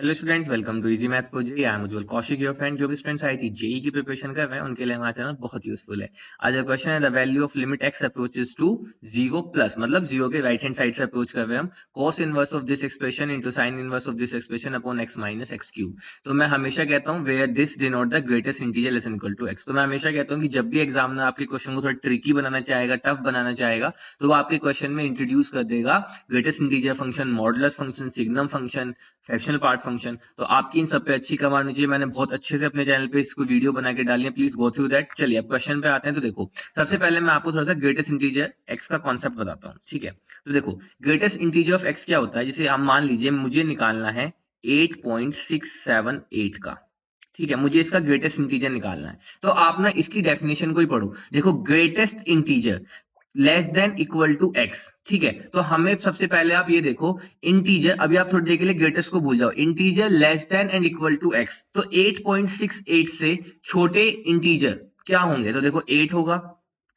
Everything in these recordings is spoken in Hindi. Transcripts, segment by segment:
Hello students, welcome to easy maths को जी। I am Ujjwal Kaushik, your friend. जो भी स्टूडेंट्स आईआईटी जेई की प्रिपरेशन कर रहे हैं उनके लिए हमारा चैनल बहुत यूजफुल है। आज का क्वेश्चन है the value of limit x approaches to zero plus, मतलब जीरो के राइट हैंड साइड से अप्रोच कर रहे हैं हम, cos inverse of this expression into sine inverse of this expression upon x minus x cube. तो मैं हमेशा कहता हूँ where this denote the greatest integer less equal to x. तो मैं हमेशा कहता हूँ कि जब भी एग्जामिनर आपके क्वेश्चन को थोड़ा ट्रिकी बनाना चाहेगा, टफ बनाना चाहेगा, तो वो आपके क्वेश्चन में इंट्रोड्यूस कर देगा greatest integer function, modulus function, signum function, fractional part function. तो आपकी इन सब पे अच्छी कमांड होनी चाहिए। मैंने बहुत अच्छे से अपने चैनल पे इसको वीडियो बना के डाली है, प्लीज गो थ्रू दैट। चलिए अब क्वेश्चन पे आते हैं। तो देखो, सबसे पहले मैं आपको थोड़ा सा ग्रेटेस्ट इंटीजर एक्स का कॉन्सेप्ट बताता हूँ, ठीक है। तो देखो, ग्रेटेस्ट इंटीजर ऑफ एक्स क्या होता है। जैसे हम मान लीजिए मुझे निकालना है 8.678 का, ठीक है, मुझे इसका ग्रेटेस्ट इंटीजर निकालना है। तो आप ना इसकी डेफिनेशन को ही पढ़ो। देखो, greatest integer less than equal to x, ठीक है। तो हमें सबसे पहले आप ये देखो, इंटीजर, अभी आप थोड़ी देर के लिए ग्रेटेस्ट को भूल जाओ, integer less than and equal to x. तो 8.68 से छोटे इंटीजर क्या होंगे। तो देखो 8 होगा,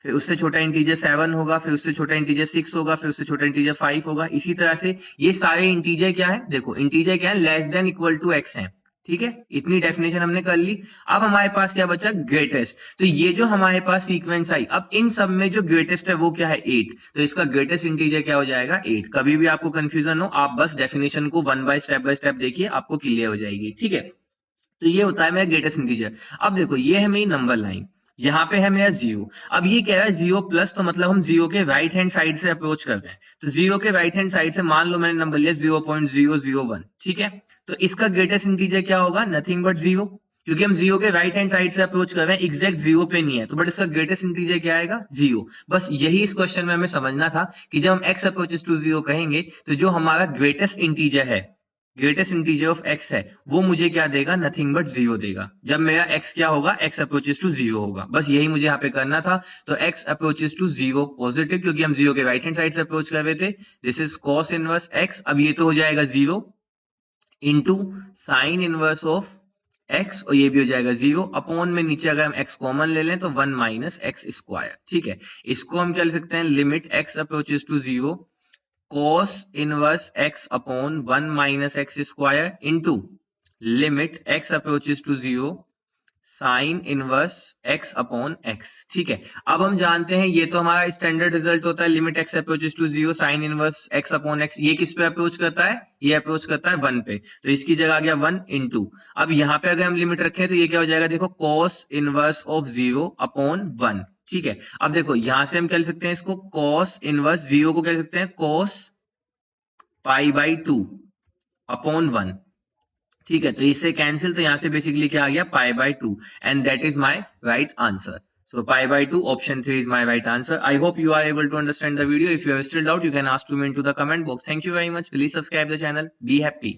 फिर उससे छोटा इंटीजर 7 होगा, फिर उससे छोटा इंटीजर 6 होगा, फिर उससे छोटा इंटीजर 5 होगा। इसी तरह से ये सारे इंटीजर क्या है, देखो इंटीजर क्या है, less than equal to x है, ठीक है। इतनी डेफिनेशन हमने कर ली। अब हमारे पास क्या बचा, ग्रेटेस्ट। तो ये जो हमारे पास सीक्वेंस आई, अब इन सब में जो ग्रेटेस्ट है वो क्या है, 8। तो इसका ग्रेटेस्ट इंटीजर क्या हो जाएगा, 8। कभी भी आपको कंफ्यूजन हो, आप बस डेफिनेशन को वन बाय स्टेप देखिए, आपको क्लियर हो जाएगी, ठीक है। तो ये होता है मेरा ग्रेटेस्ट इंटीजर। अब देखो, ये है मेरी नंबर लाइन, यहाँ पे है मेरा जीरो। अब ये कह रहा है जीरो प्लस, तो मतलब हम जीरो के राइट हैंड साइड से अप्रोच कर रहे हैं। तो जीरो के राइट हैंड साइड से मान लो मैंने नंबर लिया 0.001, ठीक है। तो इसका ग्रेटेस्ट इंटीजर क्या होगा, नथिंग बट जीरो, क्योंकि हम जीरो के राइट हैंड साइड से अप्रोच कर रहे हैं, एग्जैक्ट जीरो पे नहीं है। तो बट इसका ग्रेटेस्ट इंटीजर क्या आएगा, जीरो। बस यही इस क्वेश्चन में हमें समझना था कि जब हम एक्स अप्रोचेस टू जीरो कहेंगे, तो जो हमारा ग्रेटेस्ट इंटीजर है, ग्रेटेस्ट इंटीजर ऑफ एक्स है, वो मुझे क्या देगा, नथिंग बट जीरो देगा। जब मेरा एक्स क्या होगा, एक्स अप्रोचेस टू जीरो होगा। बस यही मुझे यहाँ पे करना था। तो x approaches to zero positive, क्योंकि हम जीरो के राइट हैंड साइड से अप्रोच कर रहे थे। This is cos inverse x. अब ये तो हो जाएगा zero into sine inverse of x, और ये भी हो जाएगा जीरो अपॉन में, नीचे अगर हम एक्स कॉमन ले लें तो 1 माइनस एक्स स्क्वायर, ठीक है। इसको हम क्या लिख सकते हैं, limit x approaches to zero cos inverse x upon 1 minus x square into limit x approaches to zero sine inverse x upon x, ठीक है। अब हम जानते हैं, ये तो हमारा स्टैंडर्ड रिजल्ट होता है, limit x approaches to zero sine inverse x upon x। ये किस पे अप्रोच करता है, ये अप्रोच करता है 1 पे, तो इसकी जगह आ गया 1 इंटू, अब यहाँ पे अगर हम लिमिट रखें तो ये क्या हो जाएगा, देखो cos inverse of zero upon 1, ठीक है। अब देखो यहां से हम क्या लिख सकते हैं इसको, cos इनवर्स जीरो को क्या लिख सकते हैं, cos पाई बाई 2 अपॉन 1, ठीक है। तो इससे कैंसिल, तो यहां से बेसिकली क्या आ गया, pi by 2, and that is my right answer. So pi by 2, option 3 is my right answer. I hope you are able to understand the video. If you have still doubt, you can ask to me into the comment box. Thank you very much. Please subscribe the channel. Be happy.